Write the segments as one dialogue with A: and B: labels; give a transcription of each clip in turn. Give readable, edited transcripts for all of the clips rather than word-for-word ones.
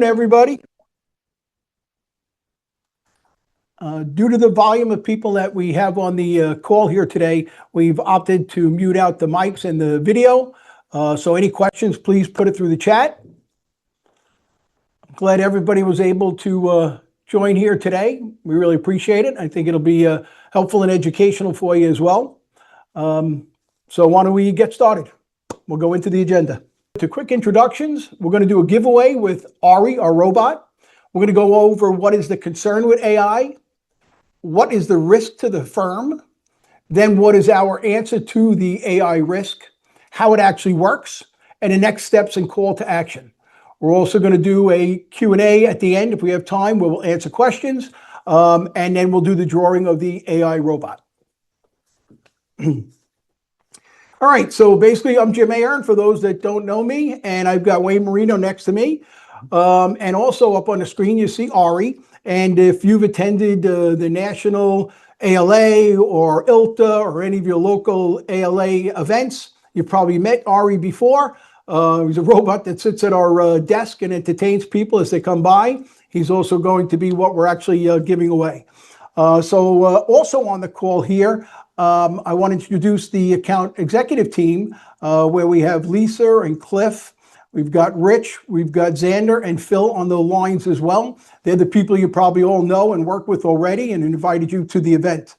A: Everybody. Due to the volume of people that we have on the call here today, we've opted to mute out the mics and the video. So any questions, please put it through the chat. I'm glad everybody was able to join here today. We really appreciate it. I think it'll be helpful and educational for you as well. So why don't we get started? We'll go into the agenda. To quick introductions, we're going to do a giveaway with Ari, our robot. We're going to go over what is the concern with AI, what is the risk to the firm, then what is our answer to the AI risk, how it actually works, and the next steps and call to action. We're also going to do a Q&A at the end. If we have time, we'll answer questions, and then we'll do the drawing of the AI robot. All right, so basically I'm Jim Aaron, for those that don't know me, and I've got Wayne Marino next to me. And also up on the screen, you see Ari. And if you've attended the National ALA or ILTA or any of your local ALA events, you've probably met Ari before. He's a robot that sits at our desk and entertains people as they come by. He's also going to be what we're actually giving away. Also on the call here, I want to introduce the account executive team where we have Lisa and Cliff. We've got Rich, we've got Xander and Phil on the lines as well. They're the people you probably all know and work with already and invited you to the event.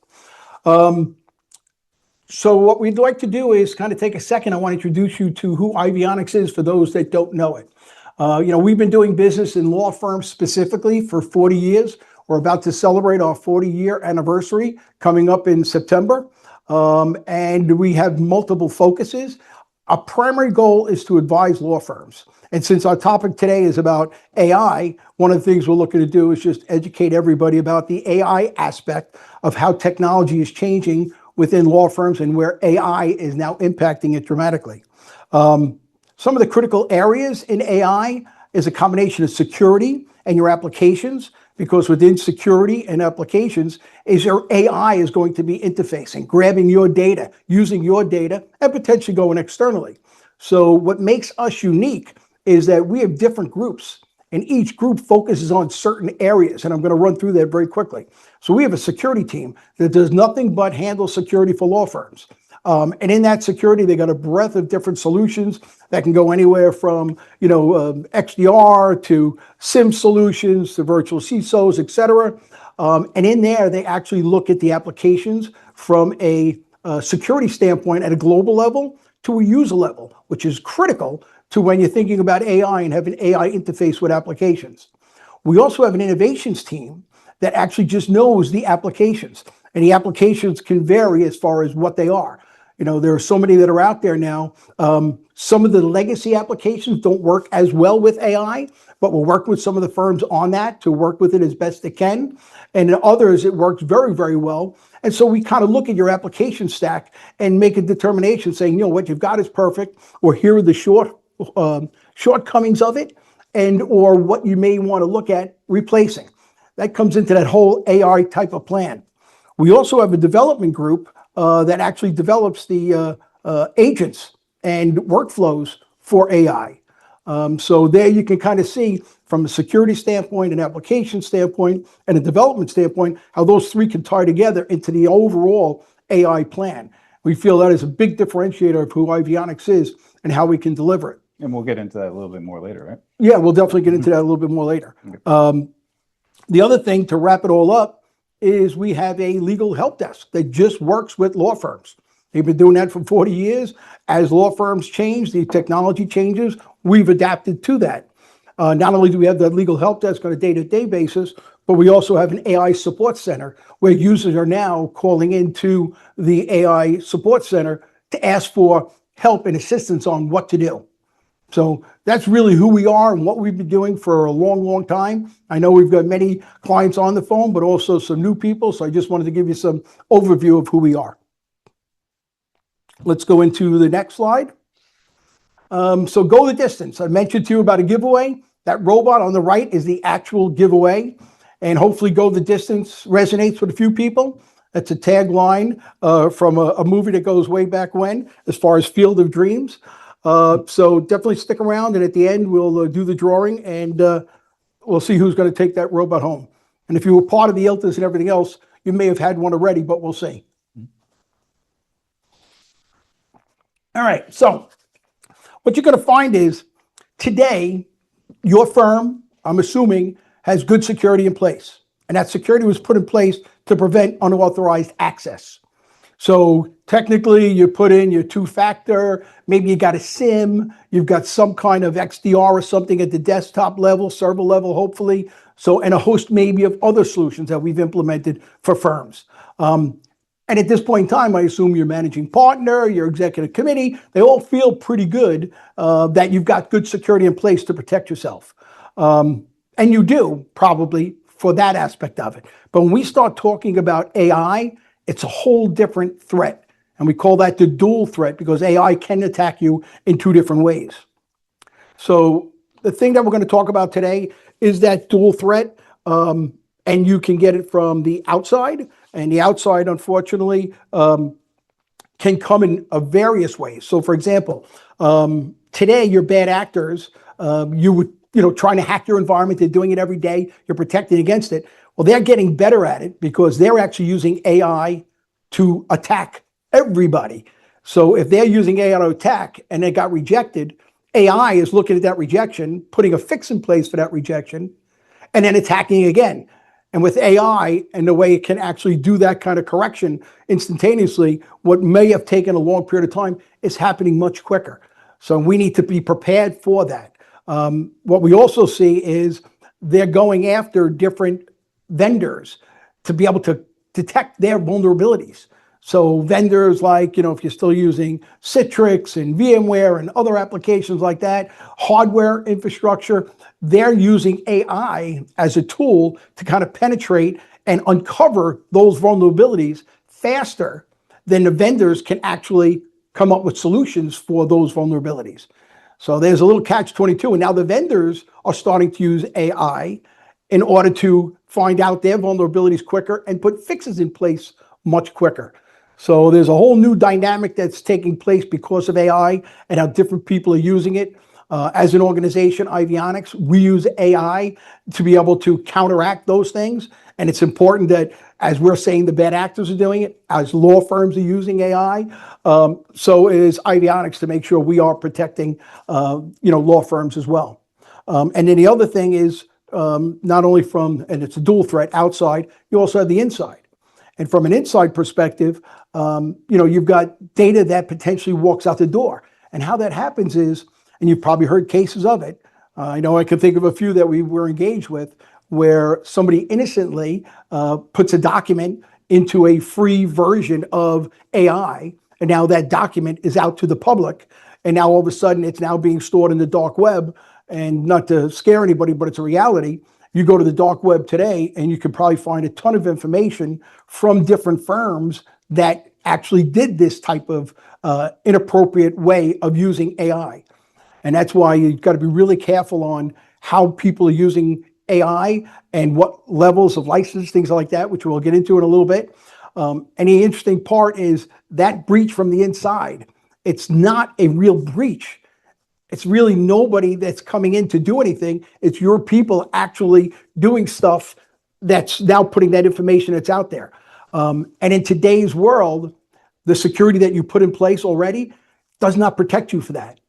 A: So what we'd like to do is kind of take a second. I want to introduce you to who Ivionics is for those that don't know it. We've been doing business in law firms specifically for 40 years. We're about to celebrate our 40-year anniversary coming up in September. And we have multiple focuses. Our primary goal is to advise law firms. And since our topic today is about AI, one of the things we're looking to do is just educate everybody about the AI aspect of how technology is changing within law firms and where AI is now impacting it dramatically. Some of the critical areas in AI is a combination of security and your applications, because within security and applications is your AI is going to be interfacing, grabbing your data, using your data, and potentially going externally. So what makes us unique is that we have different groups, and each group focuses on certain areas, and I'm going to run through that very quickly. So we have a security team that does nothing but handle security for law firms. And in that security, they got a breadth of different solutions that can go anywhere from, XDR to SIM solutions to virtual CISOs, et cetera. And in there, they actually look at the applications from a security standpoint at a global level to a user level, which is critical to when you're thinking about AI and have an AI interface with applications. We also have an innovations team that actually just knows the applications, and the applications can vary as far as what they are. There are so many that are out there now. Some of the legacy applications don't work as well with AI, but we'll work with some of the firms on that to work with it as best they can. And in others, it works very, very well. And so we kind of look at your application stack and make a determination saying, what you've got is perfect, or here are the shortcomings of it, and or what you may want to look at replacing. That comes into that whole AI type of plan. We also have a development group that actually develops the agents and workflows for AI. So there you can kind of see from a security standpoint, an application standpoint, and a development standpoint, how those three can tie together into the overall AI plan. We feel that is a big differentiator of who Ivionics is and how we can deliver it.
B: And we'll get into that a little bit more later, right?
A: Yeah, we'll definitely get into that a little bit more later. The other thing, to wrap it all up, is we have a legal help desk that just works with law firms. They've been doing that for 40 years. As law firms change, the technology changes, we've adapted to that. Not only do we have the legal help desk on a day-to-day basis, but we also have an AI support center where users are now calling into the AI support center to ask for help and assistance on what to do. So that's really who we are and what we've been doing for a long, long time. I know we've got many clients on the phone, but also some new people. So I just wanted to give you some overview of who we are. Let's go into the next slide. So go the distance. I mentioned to you about a giveaway. That robot on the right is the actual giveaway. And hopefully go the distance resonates with a few people. That's a tagline from a movie that goes way back when, as far as Field of Dreams. So definitely stick around, and at the end we'll do the drawing and we'll see who's going to take that robot home. And if you were part of the ILTAs and everything else, you may have had one already, but we'll see. All right, so what you're going to find is today, your firm, I'm assuming, has good security in place. And that security was put in place to prevent unauthorized access. So technically, you put in your two-factor, maybe you got a SIM, you've got some kind of XDR or something at the desktop level, server level, hopefully. So, and a host maybe of other solutions that we've implemented for firms. And at this point in time, I assume your managing partner, your executive committee, they all feel pretty good that you've got good security in place to protect yourself. And you do, probably, for that aspect of it. But when we start talking about AI, it's a whole different threat. And we call that the dual threat because AI can attack you in two different ways. So the thing that we're going to talk about today is that dual threat. And you can get it from the outside. And the outside, unfortunately, can come in various ways. So, for example, today, your bad actors, you would, trying to hack your environment. They're doing it every day. You're protecting against it. Well, they're getting better at it because they're actually using AI to attack everybody. So if they're using AI to attack and they got rejected, AI is looking at that rejection, putting a fix in place for that rejection, and then attacking again. And with AI and the way it can actually do that kind of correction instantaneously, what may have taken a long period of time is happening much quicker. So we need to be prepared for that. What we also see is they're going after different vendors to be able to detect their vulnerabilities. So vendors like, if you're still using Citrix and VMware and other applications like that, hardware infrastructure, they're using AI as a tool to kind of penetrate and uncover those vulnerabilities faster than the vendors can actually come up with solutions for those vulnerabilities. So there's a little catch-22, and now the vendors are starting to use AI in order to find out their vulnerabilities quicker and put fixes in place much quicker. So there's a whole new dynamic that's taking place because of AI and how different people are using it. As an organization, Ivionics, we use AI to be able to counteract those things. And it's important that, as we're saying, the bad actors are doing it, as law firms are using AI, so is Ivionics to make sure we are protecting, law firms as well. And then the other thing is not only from, and it's a dual threat outside, you also have the inside. And from an inside perspective, you've got data that potentially walks out the door. And how that happens is, and you've probably heard cases of it. I know I can think of a few that we were engaged with where somebody innocently puts a document into a free version of AI, and now that document is out to the public. And now all of a sudden it's now being stored in the dark web. And not to scare anybody, but it's a reality. You go to the dark web today and you can probably find a ton of information from different firms that actually did this type of inappropriate way of using AI. And that's why you've got to be really careful on how people are using AI and what levels of license, things like that, which we'll get into in a little bit. And the interesting part is that breach from the inside. It's not a real breach. It's really nobody that's coming in to do anything. It's your people actually doing stuff that's now putting that information that's out there. And in today's world, the security that you put in place already does not protect you for that.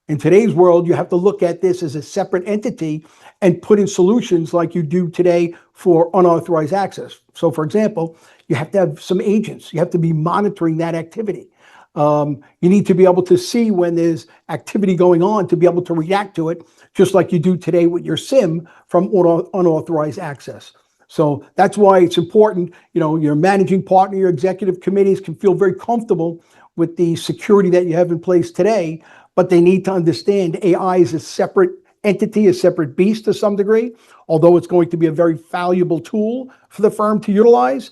A: In today's world, you have to look at this as a separate entity and put in solutions like you do today for unauthorized access. So for example, you have to have some agents. You have to be monitoring that activity. You need to be able to see when there's activity going on to be able to react to it, just like you do today with your SIM from unauthorized access. So that's why it's important, your managing partner, your executive committees can feel very comfortable with the security that you have in place today, but they need to understand AI is a separate entity, a separate beast to some degree, although it's going to be a very valuable tool for the firm to utilize.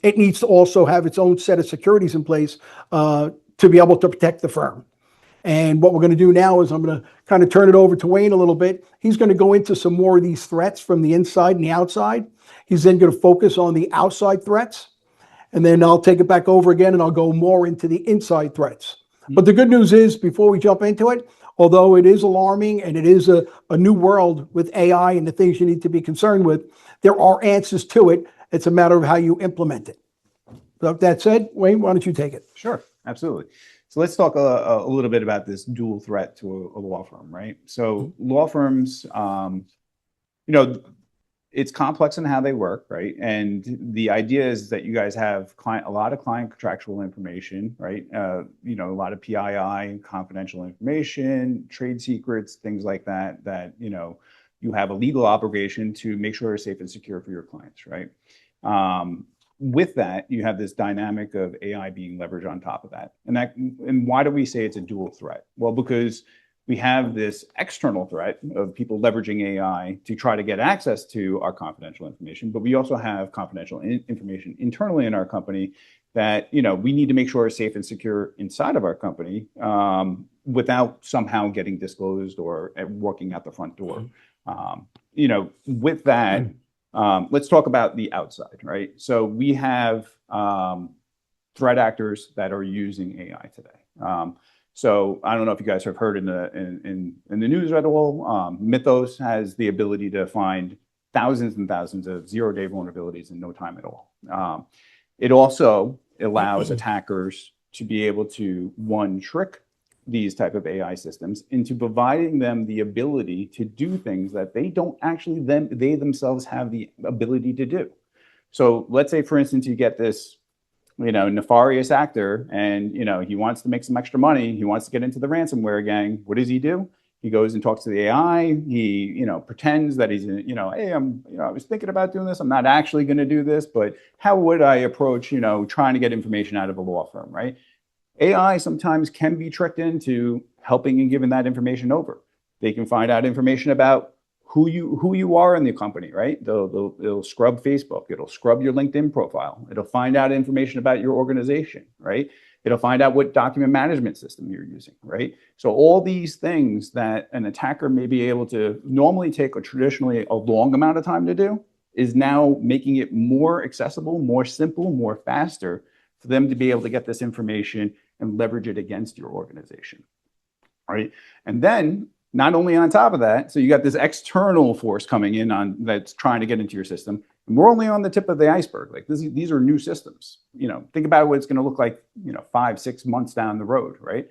A: It needs to also have its own set of securities in place to be able to protect the firm. And what we're going to do now is I'm going to kind of turn it over to Wayne a little bit. He's going to go into some more of these threats from the inside and the outside. He's then going to focus on the outside threats. And then I'll take it back over again and I'll go more into the inside threats. But the good news is, before we jump into it, although it is alarming and it is a new world with AI and the things you need to be concerned with, there are answers to it. It's a matter of how you implement it. So with that said, Wayne, why don't you take it?
B: Sure, absolutely. So let's talk a little bit about this dual threat to a law firm, right? So law firms, you know, it's complex in how they work, right? And the idea is that you guys have a lot of client contractual information, right? You know, a lot of PII, confidential information, trade secrets, things like that, you know, you have a legal obligation to make sure it's safe and secure for your clients, right? With that, you have this dynamic of AI being leveraged on top of that. And why do we say it's a dual threat? Well, because we have this external threat of people leveraging AI to try to get access to our confidential information, but we also have confidential information internally in our company that, you know, we need to make sure is safe and secure inside of our company without somehow getting disclosed or working out the front door. You know, with that, let's talk about the outside, right? So we have threat actors that are using AI today. So I don't know if you guys have heard in the news at all. Mythos has the ability to find thousands and thousands of zero-day vulnerabilities in no time at all. It also allows attackers to be able to, one, trick these type of AI systems into providing them the ability to do things that they don't actually they themselves have the ability to do. So let's say, for instance, you get this, you know, nefarious actor, and you know he wants to make some extra money. He wants to get into the ransomware gang. What does he do? He goes and talks to the AI. He, you know, pretends that he's, you know, hey, I was thinking about doing this. I'm not actually going to do this, but how would I approach, you know, trying to get information out of a law firm, right? AI sometimes can be tricked into helping and giving that information over. They can find out information about who you are in the company, right? It'll scrub Facebook. It'll scrub your LinkedIn profile. It'll find out information about your organization, right? It'll find out what document management system you're using, right? So all these things that an attacker may be able to normally take traditionally a long amount of time to do is now making it more accessible, more simple, more faster for them to be able to get this information and leverage it against your organization, right? And then not only on top of that, so you got this external force coming in that's trying to get into your system. And we're only on the tip of the iceberg. Like these are new systems. You know, think about what it's going to look like, you know, 5-6 months down the road, right?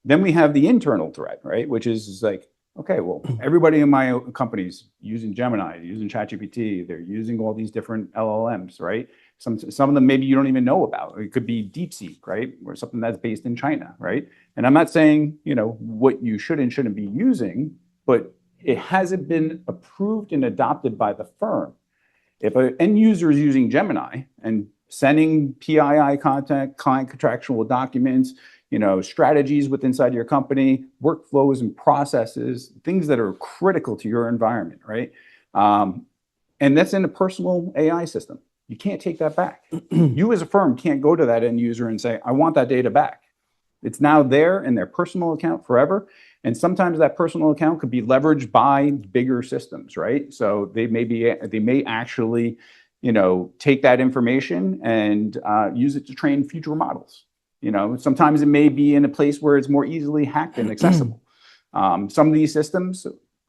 B: Then we have the internal threat, right? Which is like, okay, well, everybody in my company's using Gemini, using ChatGPT, they're using all these different LLMs, right? Some of them maybe you don't even know about. It could be DeepSeek, right? Or something that's based in China, right? And I'm not saying, you know, what you should and shouldn't be using, but it hasn't been approved and adopted by the firm. If an end user is using Gemini and sending PII content, client contractual documents, you know, strategies with inside your company, workflows and processes, things that are critical to your environment, right? And that's in a personal AI system. You can't take that back. You as a firm can't go to that end user and say, I want that data back. It's now there in their personal account forever. And sometimes that personal account could be leveraged by bigger systems, right? So they may actually, you know, take that information and use it to train future models. You know, sometimes it may be in a place where it's more easily hacked and accessible. Some of these systems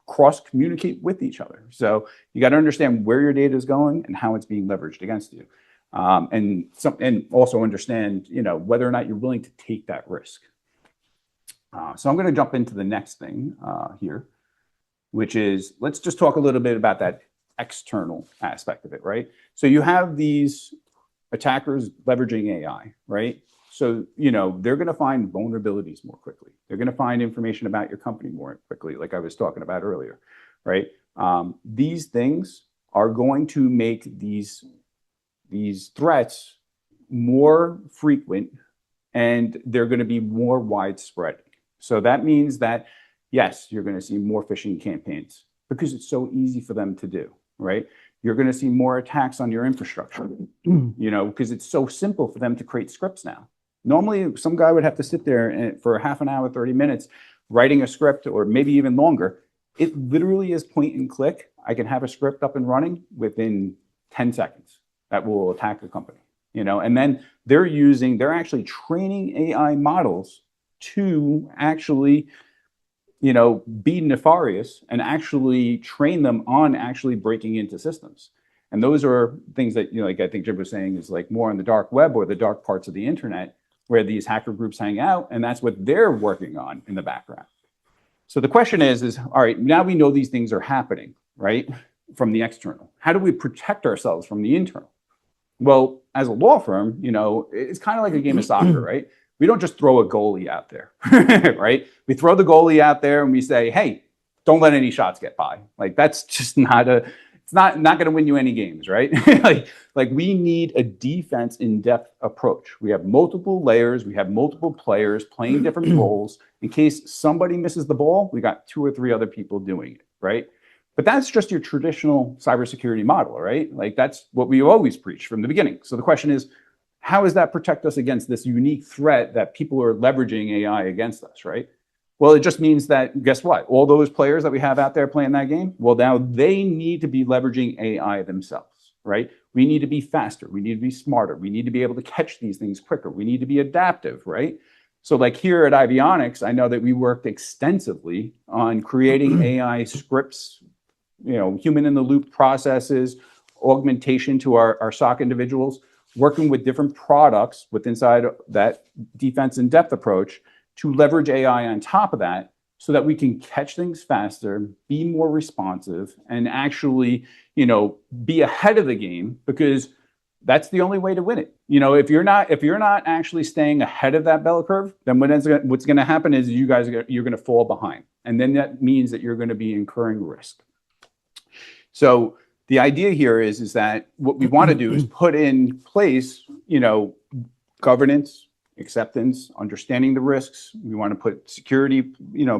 B: cross-communicate with each other. So you got to understand where your data is going and how it's being leveraged against you. And also understand, you know, whether or not you're willing to take that risk. So I'm going to jump into the next thing here, which is, let's just talk a little bit about that external aspect of it, right? So you have these attackers leveraging AI, right? So, you know, they're going to find vulnerabilities more quickly. They're going to find information about your company more quickly, like I was talking about earlier, right? These things are going to make these threats more frequent, and they're going to be more widespread. So that means that, yes, you're going to see more phishing campaigns because it's so easy for them to do, right? You're going to see more attacks on your infrastructure, you know, because it's so simple for them to create scripts now. Normally, some guy would have to sit there for half an hour, 30 minutes, writing a script, or maybe even longer. It literally is point and click. I can have a script up and running within 10 seconds that will attack a company, you know, and then they're actually training AI models to actually be nefarious and actually train them on actually breaking into systems. And those are things that, like I think Jim was saying, is like more on the dark web or the dark parts of the internet where these hacker groups hang out, and that's what they're working on in the background. So the question is, all right, now we know these things are happening, right, from the external. How do we protect ourselves from the internal? Well, as a law firm, it's kind of like a game of soccer, right? We don't just throw a goalie out there, right? We throw the goalie out there and we say, hey, don't let any shots get by. Like, that's just it's not going to win you any games, right? like we need a defense in-depth approach. We have multiple layers. We have multiple players playing different roles. In case somebody misses the ball, we got 2 or 3 other people doing it, right? But that's just your traditional cybersecurity model, right? Like, that's what we always preach from the beginning. So the question is, how does that protect us against this unique threat that people are leveraging AI against us, right? Well, it just means that, guess what? All those players that we have out there playing that game, well, now they need to be leveraging AI themselves, right? We need to be faster. We need to be smarter. We need to be able to catch these things quicker. We need to be adaptive, right? So like here at Avionics, I know that we worked extensively on creating AI scripts, human in the loop processes, augmentation to our SOC individuals, working with different products with inside that defense in depth approach to leverage AI on top of that so that we can catch things faster, be more responsive, and actually, be ahead of the game, because that's the only way to win it. If you're not actually staying ahead of that bell curve, then what's going to happen is you're going to fall behind. And then that means that you're going to be incurring risk. So the idea here is that what we want to do is put in place, governance, acceptance, understanding the risks. We want to put security,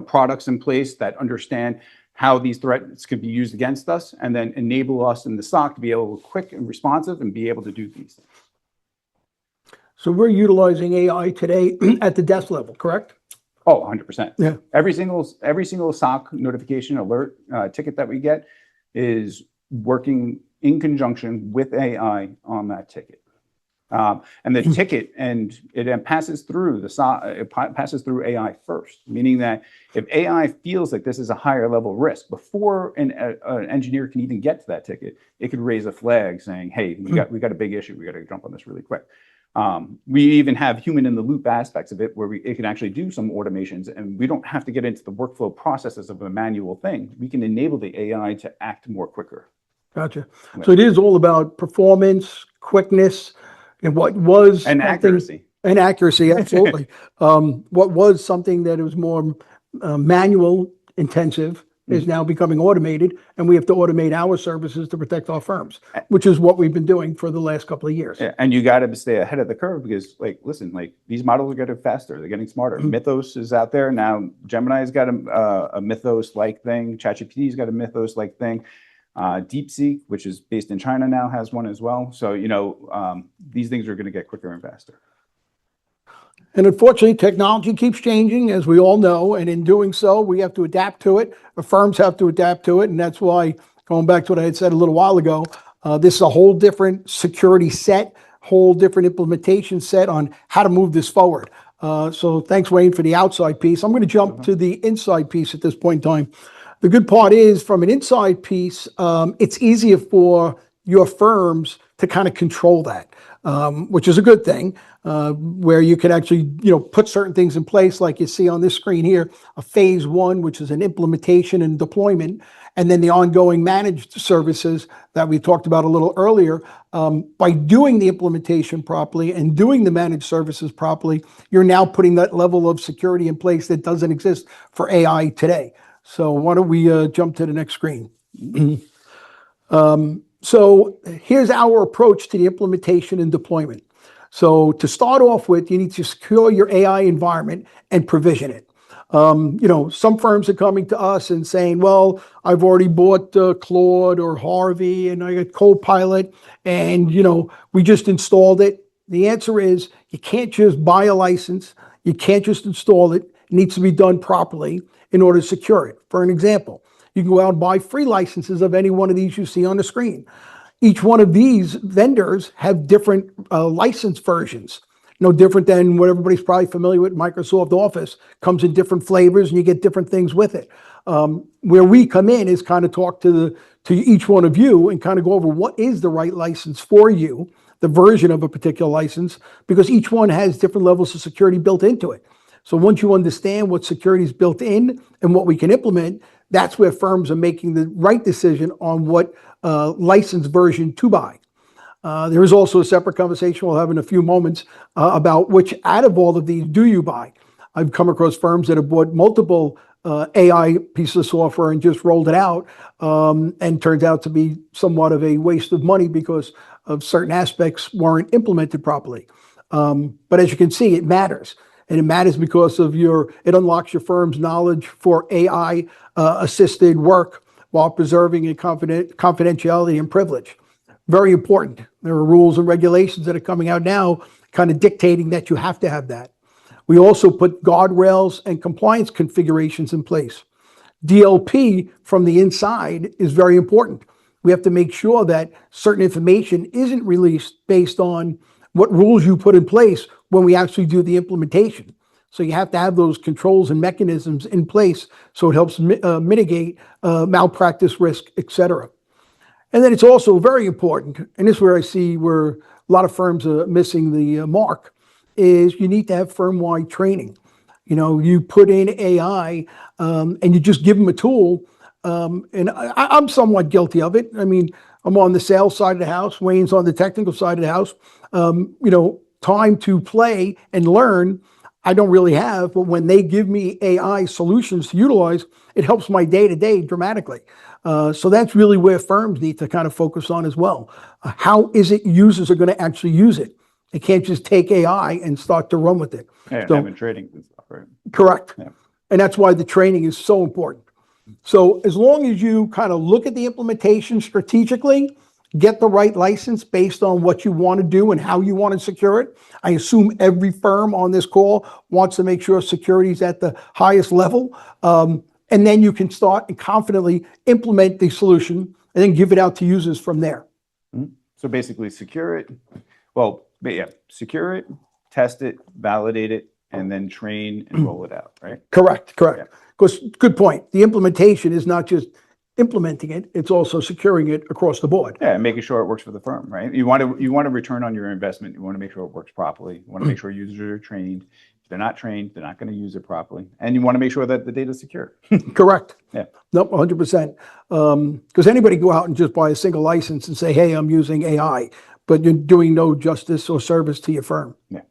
B: products in place that understand how these threats could be used against us, and then enable us in the SOC to be able to be quick and responsive and be able to do these things.
A: So we're utilizing AI today at the desk level, correct?
B: Oh, 100%.
A: Yeah.
B: Every single SOC notification alert ticket that we get is working in conjunction with AI on that ticket. And the ticket, and it passes through it passes through AI first, meaning that if AI feels like this is a higher level risk, before an engineer can even get to that ticket, it could raise a flag saying, hey, we got a big issue. We got to jump on this really quick. We even have human in the loop aspects of it where it can actually do some automations, and we don't have to get into the workflow processes of a manual thing. We can enable the AI to act more quicker.
A: Gotcha. So it is all about performance, quickness, and what was
B: accuracy.
A: And accuracy, absolutely. What was something that was more manual intensive is now becoming automated, and we have to automate our services to protect our firms, which is what we've been doing for the last couple of years.
B: Yeah, and you got to stay ahead of the curve, because, listen, these models are getting faster. They're getting smarter. Mythos is out there now. Gemini's got a Mythos-like thing. ChatGPT's got a Mythos-like thing. DeepSeek, which is based in China now, has one as well. So, these things are going to get quicker and faster.
A: And unfortunately, technology keeps changing, as we all know, and in doing so, we have to adapt to it. The firms have to adapt to it, and that's why, going back to what I had said a little while ago, this is a whole different security set, whole different implementation set on how to move this forward. So thanks, Wayne, for the outside piece. I'm going to jump to the inside piece at this point in time. The good part is, from an inside piece, it's easier for your firms to kind of control that, which is a good thing, where you can actually, put certain things in place, like you see on this screen here, a phase 1, which is an implementation and deployment, and then the ongoing managed services that we talked about a little earlier. By doing the implementation properly and doing the managed services properly, you're now putting that level of security in place that doesn't exist for AI today. So why don't we jump to the next screen? So here's our approach to the implementation and deployment. So to start off with, you need to secure your AI environment and provision it. Some firms are coming to us and saying, well, I've already bought Claude or Harvey, and I got Copilot, and, we just installed it. The answer is, you can't just buy a license. You can't just install it. It needs to be done properly in order to secure it. For an example, you can go out and buy free licenses of any one of these you see on the screen. Each one of these vendors have different license versions. No different than what everybody's probably familiar with. Microsoft Office comes in different flavors, and you get different things with it. Where we come in is kind of talk to each one of you and kind of go over what is the right license for you, the version of a particular license, because each one has different levels of security built into it. So once you understand what security is built in and what we can implement, that's where firms are making the right decision on what license version to buy. There is also a separate conversation we'll have in a few moments about which out of all of these do you buy. I've come across firms that have bought multiple AI pieces of software and just rolled it out, and turns out to be somewhat of a waste of money because of certain aspects weren't implemented properly. But as you can see, it matters. And it matters because of it unlocks your firm's knowledge for AI assisted work while preserving a confidentiality and privilege. Very important. There are rules and regulations that are coming out now kind of dictating that you have to have that. We also put guardrails and compliance configurations in place. DLP from the inside is very important. We have to make sure that certain information isn't released based on what rules you put in place when we actually do the implementation. So you have to have those controls and mechanisms in place so it helps mitigate malpractice risk, etc. And then it's also very important, and this is where I see where a lot of firms are missing the mark, is you need to have firm-wide training. You put in AI and you just give them a tool, and I'm somewhat guilty of it. I mean, I'm on the sales side of the house, Wayne's on the technical side of the house. Time to play and learn, I don't really have, but when they give me AI solutions to utilize, it helps my day-to-day dramatically. So that's really where firms need to kind of focus on as well. How is it users are going to actually use it? They can't just take AI and start to run with it.
B: Yeah,
A: So,
B: having trading and stuff, right?
A: correct.
B: Yeah.
A: And that's why the training is so important. So as long as you kind of look at the implementation strategically, get the right license based on what you want to do and how you want to secure it. I assume every firm on this call wants to make sure security is at the highest level. And then you can start and confidently implement the solution and then give it out to users from there.
B: Mhm. So basically secure it. Well, yeah, secure it, test it, validate it, and then train and roll it out, right?
A: Correct.
B: Yeah.
A: Because good point. The implementation is not just implementing it, it's also securing it across the board.
B: Yeah, and making sure it works for the firm, right? You want to return on your investment. You want to make sure it works properly. You want to make sure users are trained. If they're not trained, they're not going to use it properly. And you want to make sure that the data is secure.
A: Correct.
B: Yeah.
A: Nope, 100%. Because anybody go out and just buy a single license and say, hey, I'm using AI, but you're doing no justice or service to your firm.
B: Yeah.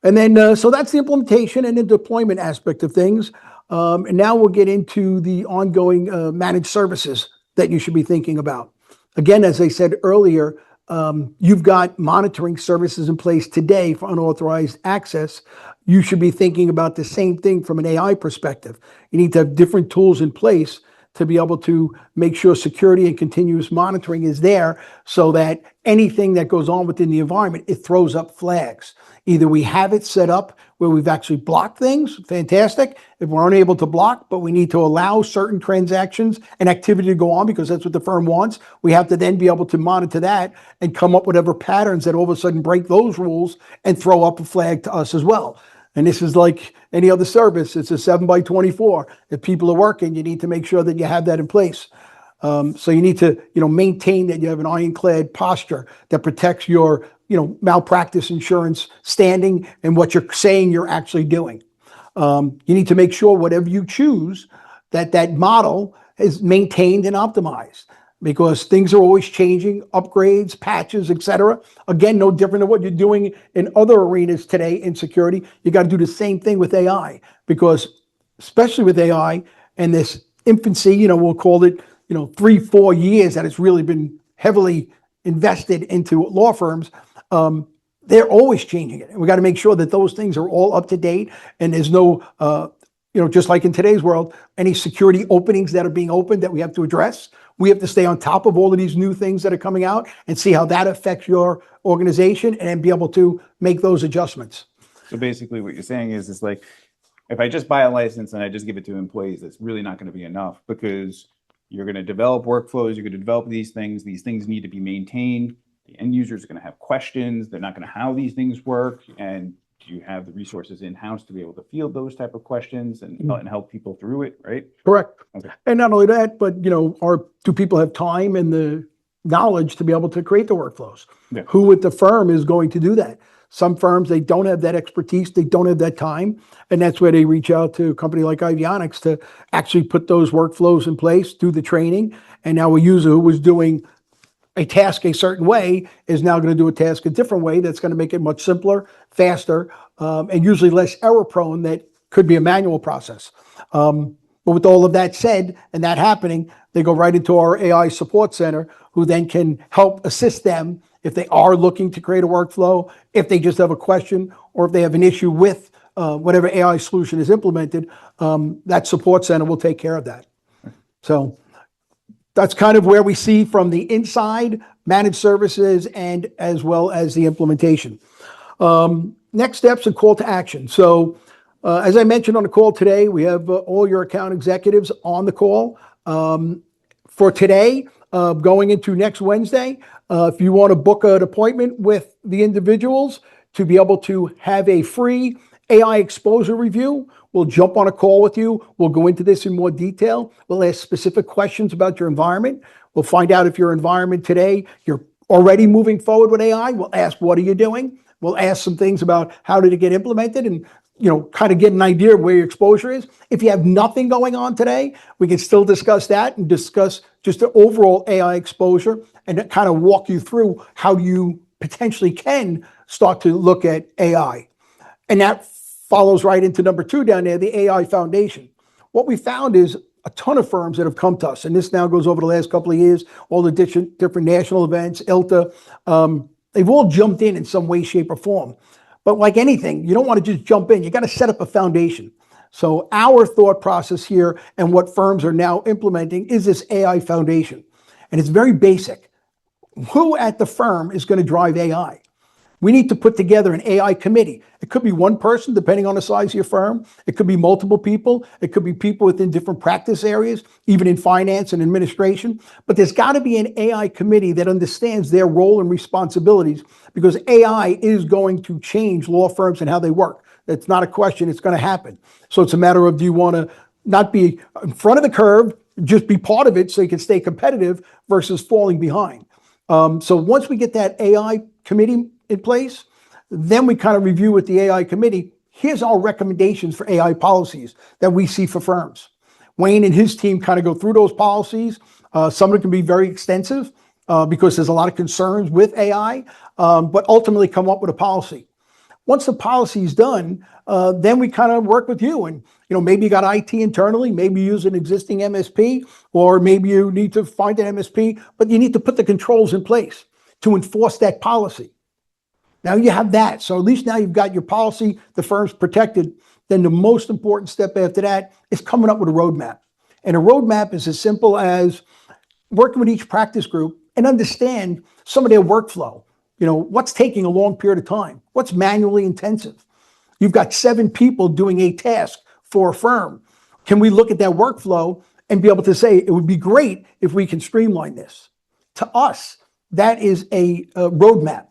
A: And then, so that's the implementation and the deployment aspect of things. And now we'll get into the ongoing managed services that you should be thinking about. Again, as I said earlier, you've got monitoring services in place today for unauthorized access. You should be thinking about the same thing from an AI perspective. You need to have different tools in place to be able to make sure security and continuous monitoring is there so that anything that goes on within the environment, it throws up flags. Either we have it set up where we've actually blocked things, fantastic. If we're unable to block, but we need to allow certain transactions and activity to go on because that's what the firm wants, we have to then be able to monitor that and come up with whatever patterns that all of a sudden break those rules and throw up a flag to us as well. And this is like any other service. It's a 7x24. If people are working, you need to make sure that you have that in place. So you need to, maintain that you have an ironclad posture that protects your, malpractice insurance standing and what you're saying you're actually doing. You need to make sure whatever you choose, that model is maintained and optimized. Because things are always changing, upgrades, patches, etc. Again, no different than what you're doing in other arenas today in security. You got to do the same thing with AI because, especially with AI and this infancy, we'll call it, 3-4 years that it's really been heavily invested into law firms. They're always changing it. And we got to make sure that those things are all up to date and there's no, just like in today's world, any security openings that are being opened that we have to address. We have to stay on top of all of these new things that are coming out and see how that affects your organization and be able to make those adjustments.
B: So basically what you're saying is it's like, if I just buy a license and I just give it to employees, it's really not going to be enough because you're going to develop workflows, you're going to develop these things need to be maintained. the end user is going to have questions. They're not going to know how these things work. And do you have the resources in-house to be able to field those type of questions and help people through it, right?
A: Correct.
B: Okay.
A: And not only that, but do people have time and the knowledge to be able to create the workflows?
B: Yeah.
A: Who at the firm is going to do that? Some firms, they don't have that expertise, they don't have that time, and that's where they reach out to a company like Avionics to actually put those workflows in place, do the training, and now a user who was doing a task a certain way is now going to do a task a different way that's going to make it much simpler, faster, and usually less error prone. That could be a manual process. But with all of that said and that happening, they go right into our AI support center, who then can help assist them if they are looking to create a workflow, if they just have a question, or if they have an issue with whatever AI solution is implemented. That support center will take care of that. So that's kind of where we see from the inside, managed services, and as well as the implementation. Next steps and call to action. So as I mentioned on the call today, we have all your account executives on the call. For today, going into next Wednesday, if you want to book an appointment with the individuals to be able to have a free AI exposure review, we'll jump on a call with you. We'll go into this in more detail. We'll ask specific questions about your environment. We'll find out if your environment today, you're already moving forward with AI. We'll ask, what are you doing? We'll ask some things about how did it get implemented, and kind of get an idea of where your exposure is. If you have nothing going on today, we can still discuss that and discuss just the overall AI exposure and kind of walk you through how you potentially can start to look at AI. And that follows right into number 2 down there, the AI Foundation. What we found is a ton of firms that have come to us, and this now goes over the last couple of years, all the different national events, ILTA, they've all jumped in some way, shape, or form. But like anything, you don't want to just jump in. You got to set up a foundation. So our thought process here and what firms are now implementing is this AI Foundation. And it's very basic. Who at the firm is going to drive AI? We need to put together an AI committee. It could be one person, depending on the size of your firm. It could be multiple people. It could be people within different practice areas, even in finance and administration. But there's got to be an AI committee that understands their role and responsibilities, because AI is going to change law firms and how they work. That's not a question. It's going to happen. So it's a matter of, do you want to not be in front of the curve, just be part of it so you can stay competitive versus falling behind? So once we get that AI committee in place, then we kind of review with the AI committee. Here's our recommendations for AI policies that we see for firms. Wayne and his team kind of go through those policies. Some of it can be very extensive because there's a lot of concerns with AI, but ultimately come up with a policy. Once the policy is done, then we kind of work with you. And maybe you got IT internally, maybe you use an existing MSP, or maybe you need to find an MSP, but you need to put the controls in place to enforce that policy. Now you have that. So at least now you've got your policy, the firm's protected. Then the most important step after that is coming up with a roadmap. And a roadmap is as simple as working with each practice group and understand some of their workflow. What's taking a long period of time? What's manually intensive? You've got 7 people doing a task for a firm. Can we look at that workflow and be able to say, it would be great if we can streamline this? To us, that is a roadmap.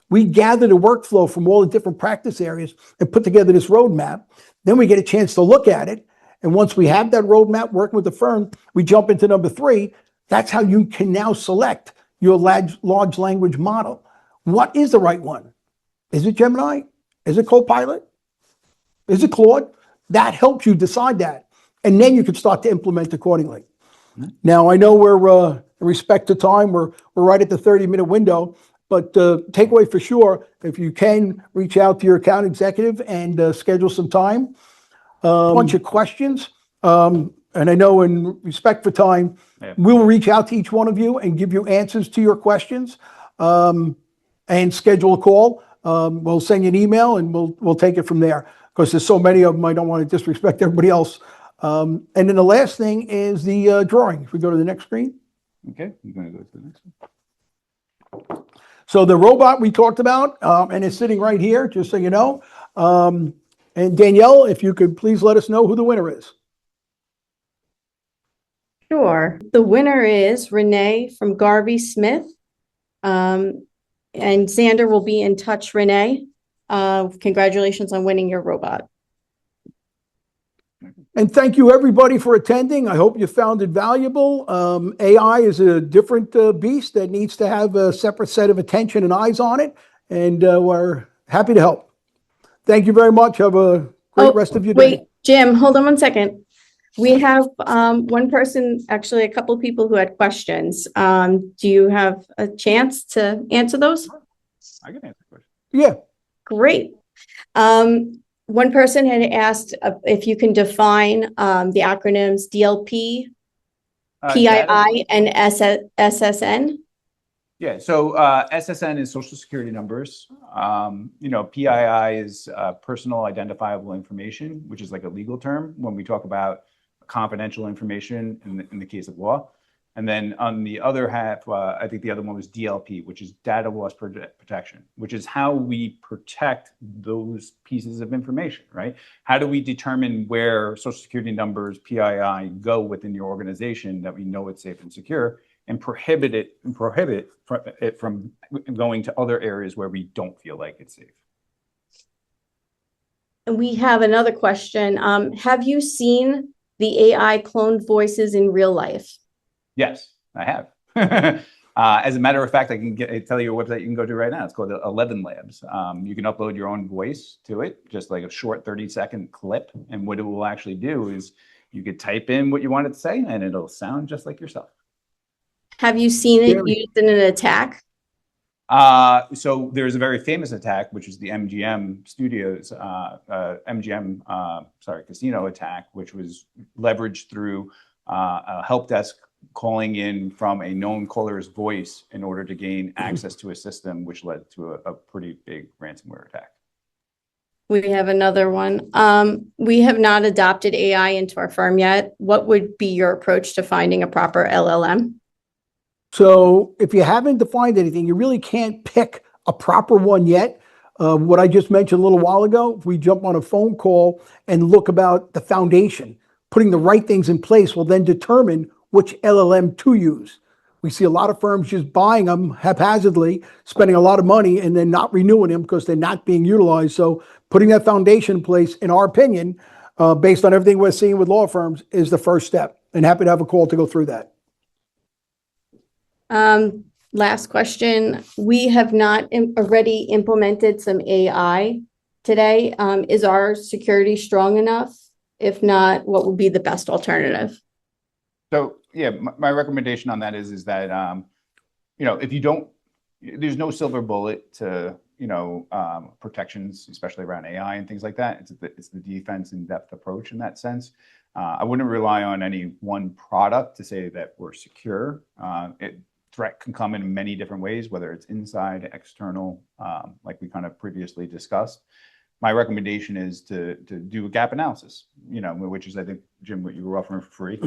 A: We gather the workflow from all the different practice areas and put together this roadmap. Then we get a chance to look at it. And once we have that roadmap working with the firm, we jump into number 3. That's how you can now select your large language model. What is the right one? Is it Gemini? Is it Copilot? Is it Claude? That helps you decide that. And then you can start to implement accordingly. Now, I know we're, in respect to time, we're right at the 30-minute window. But takeaway for sure, if you can reach out to your account executive and schedule some time. A bunch of questions. And I know in respect for time, we'll reach out to each one of you and give you answers to your questions and schedule a call. We'll send you an email and we'll take it from there, because there's so many of them. I don't want to disrespect everybody else. And then the last thing is the drawing. If we go to the next screen.
B: Okay, I'm going to go to the next one.
A: So the robot we talked about, and it's sitting right here, just so you know. And Danielle, if you could please let us know who the winner is.
C: Sure. The winner is Renee from Garvey Smith. And Xander will be in touch, Renee. Congratulations on winning your robot.
A: And thank you, everybody, for attending. I hope you found it valuable. AI is a different beast that needs to have a separate set of attention and eyes on it. And we're happy to help. Thank you very much. Have a great rest of your day.
C: Wait, Jim, hold on one second. We have one person, actually a couple of people who had questions. Do you have a chance to answer those?
B: I can answer the question.
A: Yeah.
C: Great. One person had asked if you can define the acronyms DLP, PII, and SSN.
B: Yeah, so SSN is Social Security numbers. PII is personal identifiable information, which is like a legal term when we talk about confidential information in the case of law. And then on the other half, I think the other one was DLP, which is data loss protection, which is how we protect those pieces of information, right? How do we determine where Social Security numbers, PII, go within your organization that we know it's safe and secure, and prohibit it from going to other areas where we don't feel like it's safe.
C: And we have another question. Have you seen the AI cloned voices in real life?
B: Yes, I have. As a matter of fact, I can tell you a website you can go to right now. It's called 11 Labs. You can upload your own voice to it, just like a short 30-second clip. And what it will actually do is you could type in what you want it to say, and it'll sound just like yourself.
C: Have you seen it used in an attack?
B: So there's a very famous attack, which is the MGM Studios, casino attack, which was leveraged through a help desk calling in from a known caller's voice in order to gain access to a system, which led to a pretty big ransomware attack.
C: We have another one. We have not adopted AI into our firm yet. What would be your approach to finding a proper LLM?
A: So if you haven't defined anything, you really can't pick a proper one yet. What I just mentioned a little while ago, if we jump on a phone call and look about the foundation, putting the right things in place will then determine which LLM to use. We see a lot of firms just buying them haphazardly, spending a lot of money, and then not renewing them because they're not being utilized. So putting that foundation in place, in our opinion, based on everything we're seeing with law firms, is the first step. And happy to have a call to go through that.
C: Last question. We have not already implemented some AI today. Is our security strong enough? If not, what would be the best alternative?
B: So yeah, my recommendation on that is that, if you don't, there's no silver bullet to, protections, especially around AI and things like that. It's the defense in depth approach in that sense. I wouldn't rely on any one product to say that we're secure. Threat can come in many different ways, whether it's inside, external, like we kind of previously discussed. My recommendation is to do a gap analysis, which is, I think, Jim, what you were offering for free.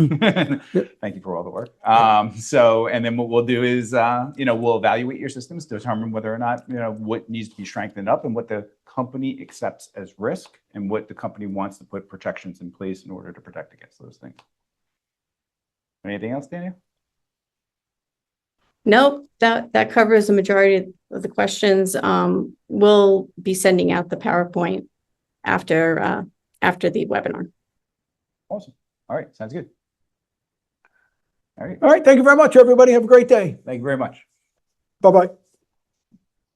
B: Thank you for all the work. And then what we'll do is, we'll evaluate your systems to determine whether or not, what needs to be strengthened up and what the company accepts as risk and what the company wants to put protections in place in order to protect against those things. Anything else, Daniel?
C: Nope, that covers the majority of the questions. We'll be sending out the PowerPoint after the webinar.
B: Awesome. All right, sounds good.
A: All right. Thank you very much, everybody. Have a great day.
B: Thank you very much.
A: Bye-bye.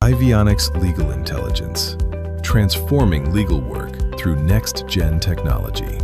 D: Avionics Legal Intelligence, transforming legal work through next-gen technology.